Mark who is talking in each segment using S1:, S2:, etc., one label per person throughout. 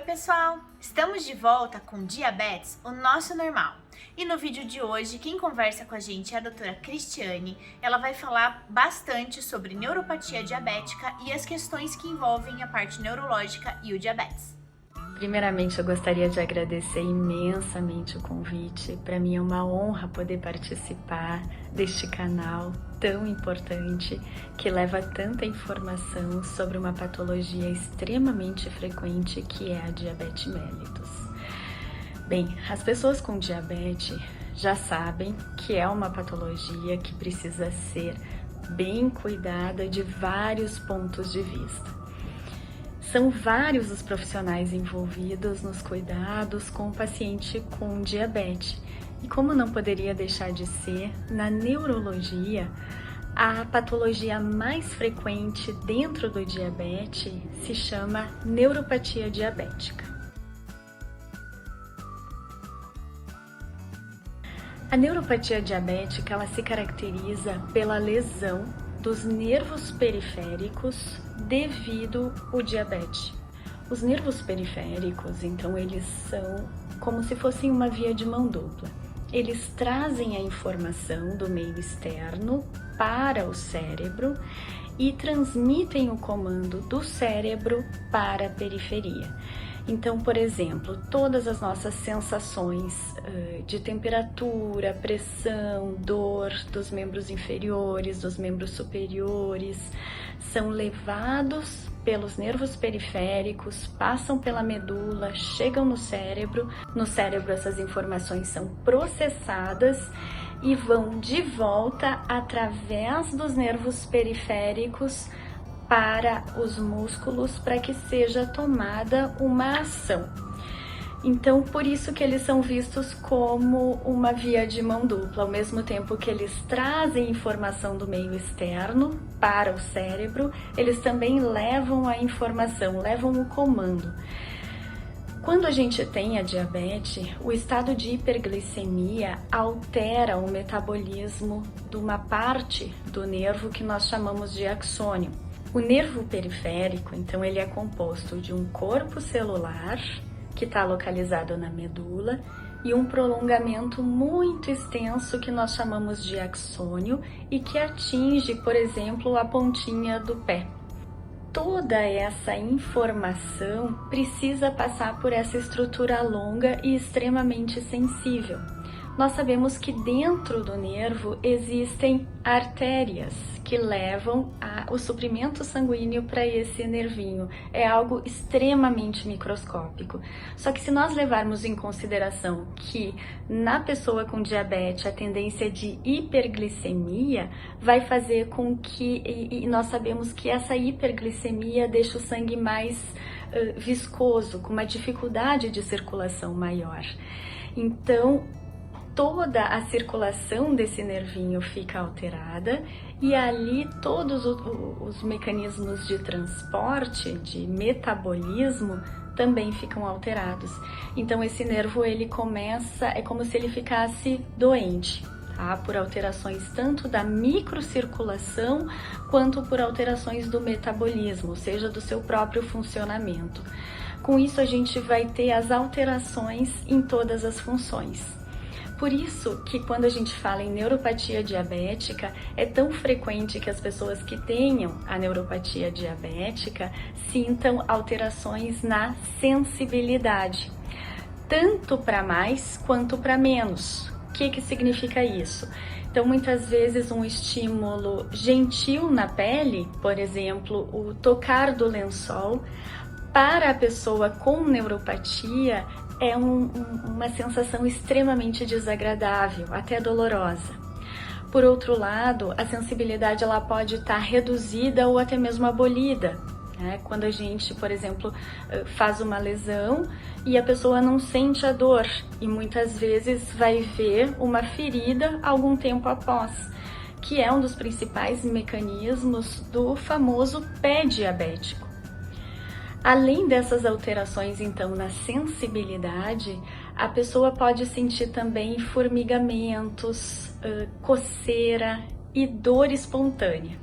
S1: pessoal! Estamos de volta com Diabetes, o nosso normal. E no vídeo de hoje, quem conversa com a gente é a doutora Cristiane. Ela vai falar bastante sobre neuropatia diabética e as questões que envolvem a parte neurológica e o diabetes.
S2: Primeiramente, eu gostaria de agradecer imensamente o convite. Para mim é uma honra poder participar deste canal tão importante que leva tanta informação sobre uma patologia extremamente frequente que é a diabetes mellitus. Bem, as pessoas com diabetes já sabem que é uma patologia que precisa ser bem cuidada de vários pontos de vista. São vários os profissionais envolvidos nos cuidados com o paciente com diabetes. E como não poderia deixar de ser, na neurologia, a patologia mais frequente dentro do diabetes se chama neuropatia diabética. A neuropatia diabética, ela se caracteriza pela lesão dos nervos periféricos devido ao diabetes. Os nervos periféricos, então, eles são como se fossem uma via de mão dupla. Eles trazem a informação do meio externo para o cérebro e transmitem o comando do cérebro para a periferia. Então, por exemplo, todas as nossas sensações de temperatura, pressão, dor dos membros inferiores, dos membros superiores, são levados pelos nervos periféricos, passam pela medula, chegam no cérebro. No cérebro, essas informações são processadas e vão de volta através dos nervos periféricos para os músculos para que seja tomada uma ação. Então, por isso que eles são vistos como uma via de mão dupla, ao mesmo tempo que eles trazem informação do meio externo para o cérebro, eles também levam a informação, levam o comando. Quando a gente tem a diabetes, o estado de hiperglicemia altera o metabolismo de uma parte do nervo que nós chamamos de axônio. O nervo periférico, então, ele é composto de um corpo celular, que está localizado na medula, e um prolongamento muito extenso que nós chamamos de axônio e que atinge, por exemplo, a pontinha do pé. Toda essa informação precisa passar por essa estrutura longa e extremamente sensível. Nós sabemos que dentro do nervo existem artérias que levam o suprimento sanguíneo para esse nervinho. É algo extremamente microscópico. Só que se nós levarmos em consideração que na pessoa com diabetes a tendência de hiperglicemia vai fazer com que, e nós sabemos que essa hiperglicemia deixa o sangue mais viscoso, com uma dificuldade de circulação maior. Então, toda a circulação desse nervinho fica alterada e ali todos os mecanismos de transporte, de metabolismo, também ficam alterados. Então esse nervo, ele começa, é como se ele ficasse doente, tá? Por alterações tanto da microcirculação quanto por alterações do metabolismo, ou seja, do seu próprio funcionamento. Com isso a gente vai ter as alterações em todas as funções. Por isso que quando a gente fala em neuropatia diabética, é tão frequente que as pessoas que tenham a neuropatia diabética sintam alterações na sensibilidade, tanto para mais quanto para menos. O que significa isso? Então, muitas vezes um estímulo gentil na pele, por exemplo, o tocar do lençol, para a pessoa com neuropatia, é uma sensação extremamente desagradável, até dolorosa. Por outro lado, a sensibilidade ela pode estar reduzida ou até mesmo abolida, né? Quando a gente, por exemplo, faz uma lesão e a pessoa não sente a dor e muitas vezes vai ver uma ferida algum tempo após, que é um dos principais mecanismos do famoso pé diabético. Além dessas alterações, então, na sensibilidade, a pessoa pode sentir também formigamentos, coceira e dor espontânea.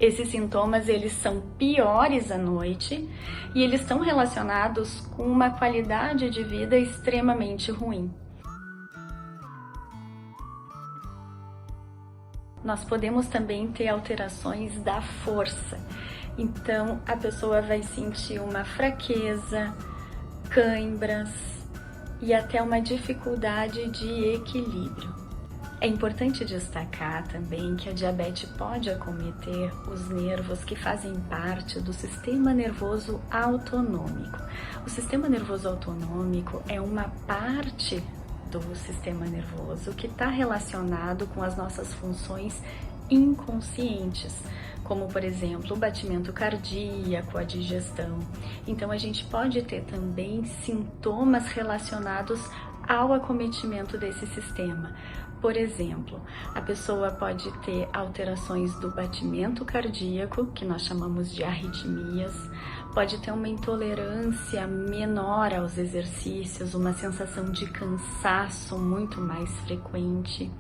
S2: Esses sintomas, eles são piores à noite e eles estão relacionados com uma qualidade de vida extremamente ruim. Nós podemos também ter alterações da força. Então, a pessoa vai sentir uma fraqueza, cãibras e até uma dificuldade de equilíbrio. É importante destacar também que a diabetes pode acometer os nervos que fazem parte do sistema nervoso autonômico. O sistema nervoso autonômico é uma parte do sistema nervoso que está relacionado com as nossas funções inconscientes, como por exemplo o batimento cardíaco, a digestão. Então a gente pode ter também sintomas relacionados ao acometimento desse sistema. Por exemplo, a pessoa pode ter alterações do batimento cardíaco, que nós chamamos de arritmias, pode ter uma intolerância menor aos exercícios, uma sensação de cansaço muito mais frequente.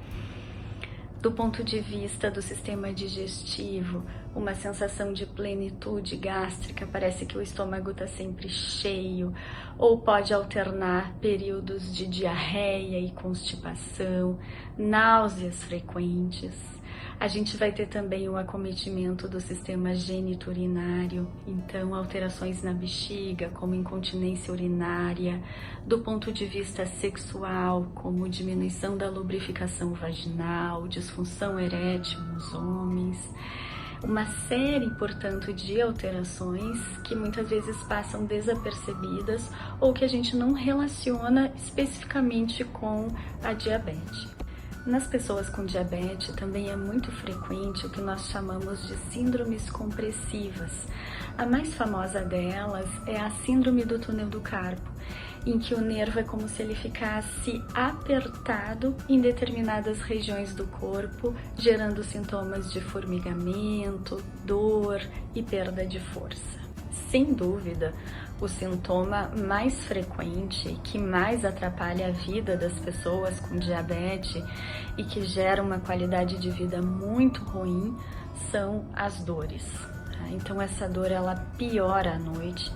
S2: Do ponto de vista do sistema digestivo, uma sensação de plenitude gástrica, parece que o estômago está sempre cheio, ou pode alternar períodos de diarreia e constipação, náuseas frequentes. A gente vai ter também o acometimento do sistema geniturinário, então alterações na bexiga, como incontinência urinária, do ponto de vista sexual, como diminuição da lubrificação vaginal, disfunção erétil nos homens. Uma série, portanto, de alterações que muitas vezes passam desapercebidas ou que a gente não relaciona especificamente com a diabetes. Nas pessoas com diabetes também é muito frequente o que nós chamamos de síndromes compressivas. A mais famosa delas é a síndrome do túnel do carpo, em que o nervo é como se ele ficasse apertado em determinadas regiões do corpo, gerando sintomas de formigamento, dor e perda de força. Sem dúvida, o sintoma mais frequente, que mais atrapalha a vida das pessoas com diabetes e que gera uma qualidade de vida muito ruim, são as dores. Então essa dor ela piora à noite,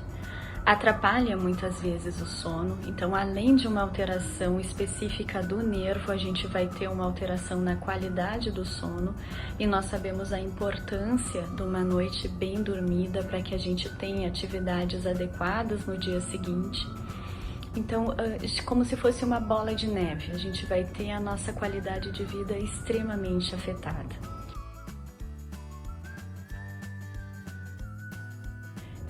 S2: atrapalha muitas vezes o sono. Então, além de uma alteração específica do nervo, a gente vai ter uma alteração na qualidade do sono, e nós sabemos a importância de uma noite bem dormida para que a gente tenha atividades adequadas no dia seguinte. Então, como se fosse uma bola de neve, a gente vai ter a nossa qualidade de vida extremamente afetada.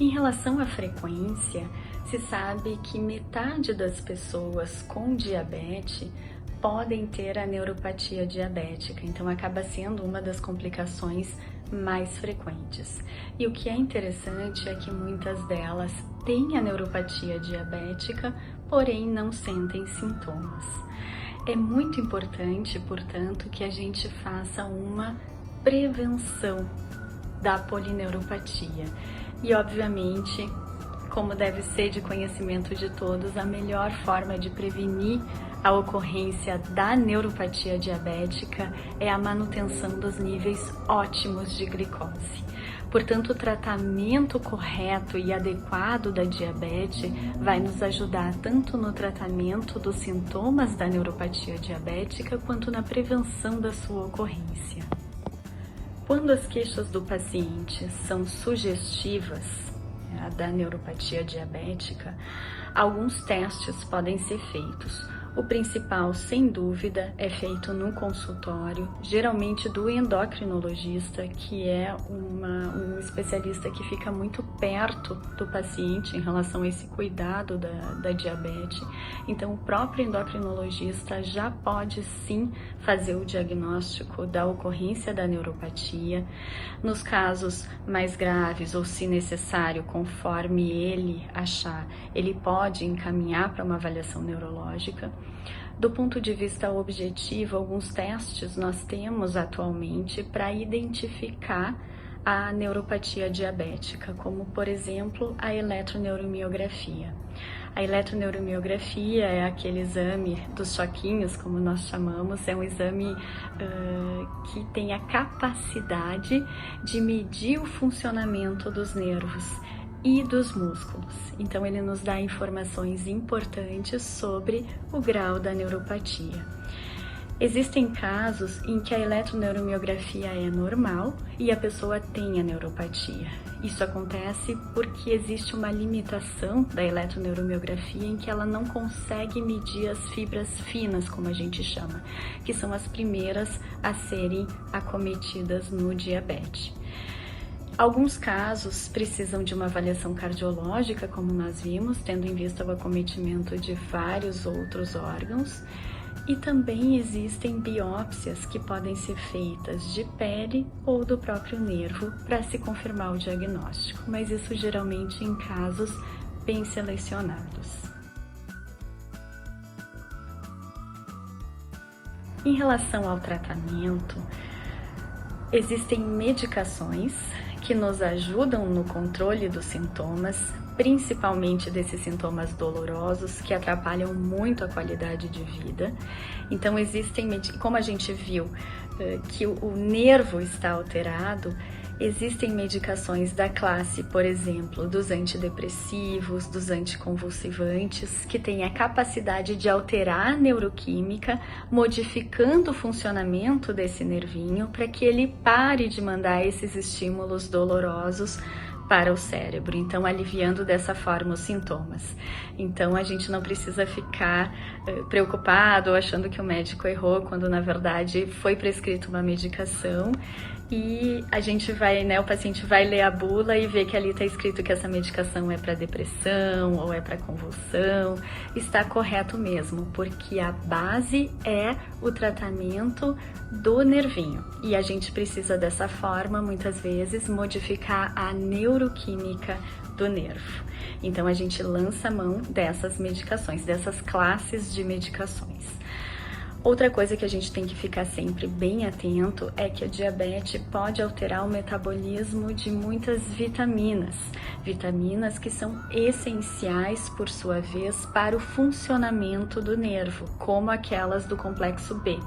S2: Em relação à frequência, se sabe que metade das pessoas com diabetes podem ter a neuropatia diabética, então acaba sendo uma das complicações mais frequentes. E o que é interessante é que muitas delas têm a neuropatia diabética, porém não sentem sintomas. É muito importante, portanto, que a gente faça uma prevenção da polineuropatia. E, obviamente, como deve ser de conhecimento de todos, a melhor forma de prevenir a ocorrência da neuropatia diabética é a manutenção dos níveis ótimos de glicose. Portanto, o tratamento correto e adequado da diabetes vai nos ajudar tanto no tratamento dos sintomas da neuropatia diabética quanto na prevenção da sua ocorrência. Quando as queixas do paciente são sugestivas da neuropatia diabética, alguns testes podem ser feitos. O principal, sem dúvida, é feito no consultório, geralmente do endocrinologista, que é um especialista que fica muito perto do paciente em relação a esse cuidado da diabetes. Então, o próprio endocrinologista já pode sim fazer o diagnóstico da ocorrência da neuropatia. Nos casos mais graves, ou se necessário, conforme ele achar, ele pode encaminhar para uma avaliação neurológica. Do ponto de vista objetivo, alguns testes nós temos atualmente para identificar a neuropatia diabética, como por exemplo a eletroneuromiografia. A eletroneuromiografia é aquele exame dos choquinhos, como nós chamamos, é um exame que tem a capacidade de medir o funcionamento dos nervos e dos músculos. Então ele nos dá informações importantes sobre o grau da neuropatia. Existem casos em que a eletroneuromiografia é normal e a pessoa tem a neuropatia. Isso acontece porque existe uma limitação da eletroneuromiografia em que ela não consegue medir as fibras finas, como a gente chama, que são as primeiras a serem acometidas no diabetes. Alguns casos precisam de uma avaliação cardiológica, como nós vimos, tendo em vista o acometimento de vários outros órgãos. E também existem biópsias que podem ser feitas de pele ou do próprio nervo para se confirmar o diagnóstico, mas isso geralmente em casos bem selecionados. Em relação ao tratamento, existem medicações que nos ajudam no controle dos sintomas, principalmente desses sintomas dolorosos que atrapalham muito a qualidade de vida. Então existem, como a gente viu que o nervo está alterado, existem medicações da classe, por exemplo, dos antidepressivos, dos anticonvulsivantes, que têm a capacidade de alterar a neuroquímica, modificando o funcionamento desse nervinho para que ele pare de mandar esses estímulos dolorosos para o cérebro, então aliviando dessa forma os sintomas. Então a gente não precisa ficar preocupado ou achando que o médico errou, quando na verdade foi prescrito uma medicação e a gente vai, o paciente vai ler a bula e ver que ali está escrito que essa medicação é para depressão ou é para convulsão. Está correto mesmo, porque a base é o tratamento do nervinho e a gente precisa dessa forma, muitas vezes, modificar a neuroquímica do nervo. Então a gente lança a mão dessas medicações, dessas classes de medicações. Outra coisa que a gente tem que ficar sempre bem atento é que a diabetes pode alterar o metabolismo de muitas vitaminas, vitaminas que são essenciais, por sua vez, para o funcionamento do nervo, como aquelas do complexo B.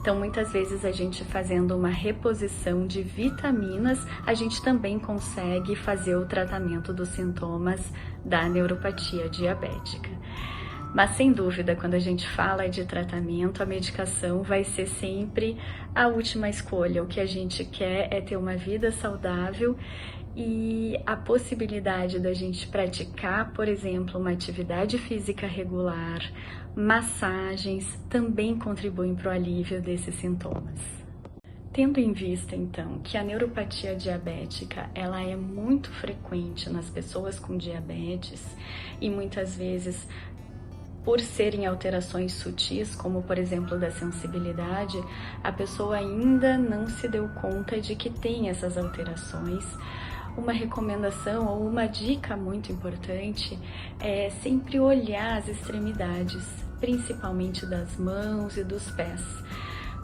S2: Então, muitas vezes a gente fazendo uma reposição de vitaminas, a gente também consegue fazer o tratamento dos sintomas da neuropatia diabética. Mas, sem dúvida, quando a gente fala de tratamento, a medicação vai ser sempre a última escolha. O que a gente quer é ter uma vida saudável e a possibilidade da gente praticar, por exemplo, uma atividade física regular, massagens, também contribuem para o alívio desses sintomas. Tendo em vista, então, que a neuropatia diabética ela é muito frequente nas pessoas com diabetes e muitas vezes, por serem alterações sutis, como por exemplo da sensibilidade, a pessoa ainda não se deu conta de que tem essas alterações. Uma recomendação ou uma dica muito importante é sempre olhar as extremidades, principalmente das mãos e dos pés.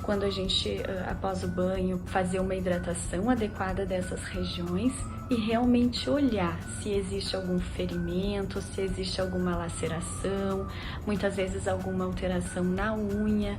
S2: Quando a gente, após o banho, fazer uma hidratação adequada dessas regiões e realmente olhar se existe algum ferimento, se existe alguma laceração, muitas vezes alguma alteração na unha.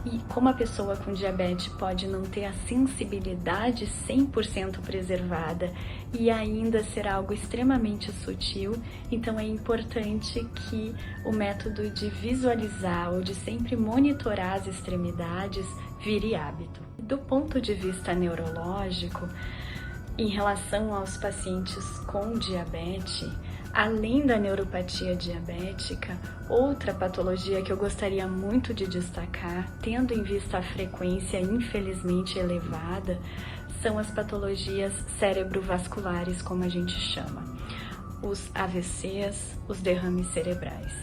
S2: E como a pessoa com diabetes pode não ter a sensibilidade 100% preservada e ainda ser algo extremamente sutil, então é importante que o método de visualizar ou de sempre monitorar as extremidades vire hábito. Do ponto de vista neurológico, em relação aos pacientes com diabetes, além da neuropatia diabética, outra patologia que eu gostaria muito de destacar, tendo em vista a frequência infelizmente elevada, são as patologias cerebrovasculares, como a gente chama, os AVCs, os derrames cerebrais.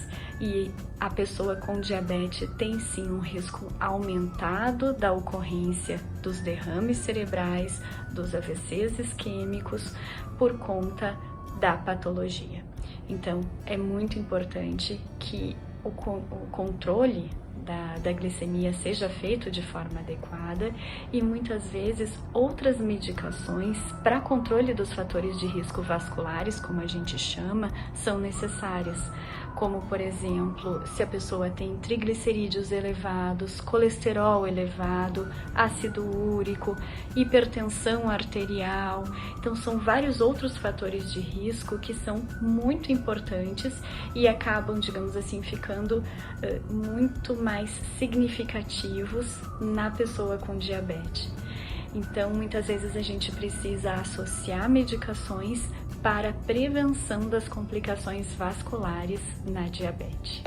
S2: E a pessoa com diabetes tem sim um risco aumentado da ocorrência dos derrames cerebrais, dos AVCs isquêmicos, por conta da patologia. Então, é muito importante que o controle da glicemia seja feito de forma adequada e muitas vezes outras medicações para controle dos fatores de risco vasculares, como a gente chama, são necessárias, como por exemplo, se a pessoa tem triglicerídeos elevados, colesterol elevado, ácido úrico, hipertensão arterial. Então são vários outros fatores de risco que são muito importantes e acabam, digamos assim, ficando muito mais significativos na pessoa com diabetes. Então, muitas vezes a gente precisa associar medicações para a prevenção das complicações vasculares na diabetes.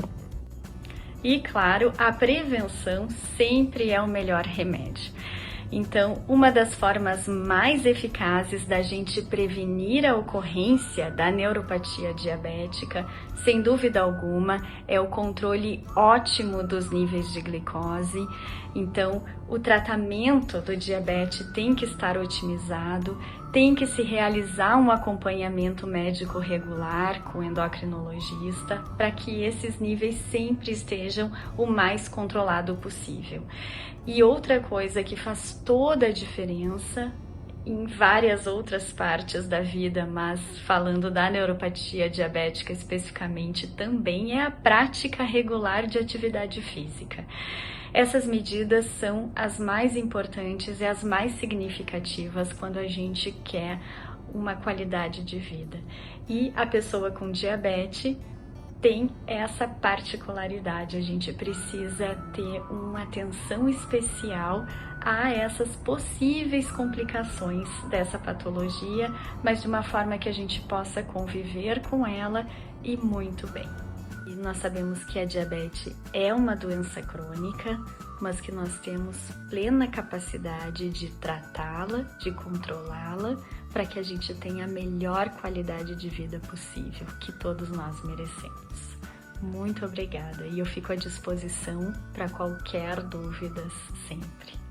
S2: E, claro, a prevenção sempre é o melhor remédio. Então, uma das formas mais eficazes da gente prevenir a ocorrência da neuropatia diabética, sem dúvida alguma, é o controle ótimo dos níveis de glicose. Então, o tratamento do diabetes tem que estar otimizado, tem que se realizar um acompanhamento médico regular com endocrinologista para que esses níveis sempre estejam o mais controlado possível. E outra coisa que faz toda a diferença em várias outras partes da vida, mas falando da neuropatia diabética especificamente também, é a prática regular de atividade física. Essas medidas são as mais importantes e as mais significativas quando a gente quer uma qualidade de vida. E a pessoa com diabetes tem essa particularidade, a gente precisa ter uma atenção especial a essas possíveis complicações dessa patologia, mas de uma forma que a gente possa conviver com ela e muito bem. E nós sabemos que a diabetes é uma doença crônica, mas que nós temos plena capacidade de tratá-la, de controlá-la, para que a gente tenha a melhor qualidade de vida possível, que todos nós merecemos. Muito obrigada e eu fico à disposição para qualquer dúvida sempre.